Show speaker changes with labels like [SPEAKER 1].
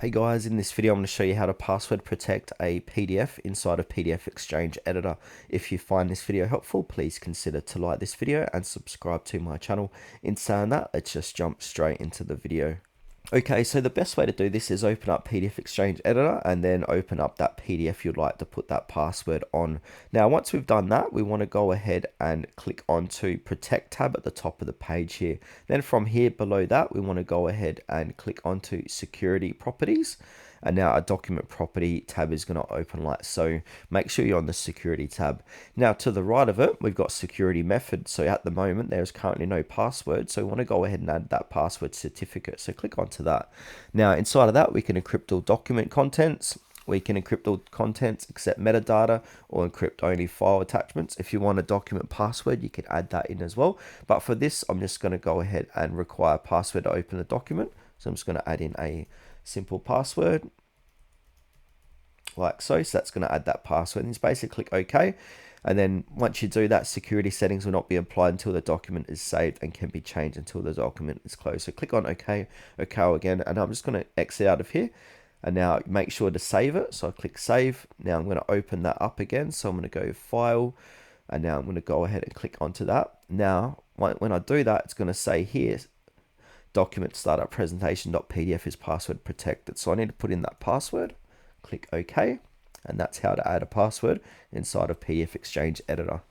[SPEAKER 1] Hey guys, in this video I'm going to show you how to password protect a PDF inside of PDF XChange Editor. If you find this video helpful, please consider to like this video and subscribe to my channel. In saying that, let's just jump straight into the video. Okay, so the best way to do this is open up PDF XChange Editor and then open up that PDF you'd like to put that password on. Now, once we've done that, we want to go ahead and click onto Protect tab at the top of the page here. Then from here below that, we want to go ahead and click onto Security Properties. And now a document property tab is going to open like so. Make sure you're on the security tab. Now to the right of it, we've got security method. So at the moment, there's currently no password. So we want to go ahead and add that password certificate. So click onto that. Now inside of that, we can encrypt all document contents. We can encrypt all contents except metadata or encrypt only file attachments. If you want a document password, you can add that in as well. But for this, I'm just going to go ahead and require a password to open the document. So I'm just going to add in a simple password like so. So that's going to add that password and just basically click OK. And then once you do that, security settings will not be applied until the document is saved and can be changed until the document is closed. So click on OK, OK again, and I'm just going to exit out of here. And now make sure to save it. So I click save. Now I'm going to open that up again. So I'm going to go file, and now I'm going to go ahead and click onto that. Now, when I do that, it's going to say here, document startup presentation.pdf is password protected. So I need to put in that password, click OK, and that's how to add a password inside of PDF XChange Editor.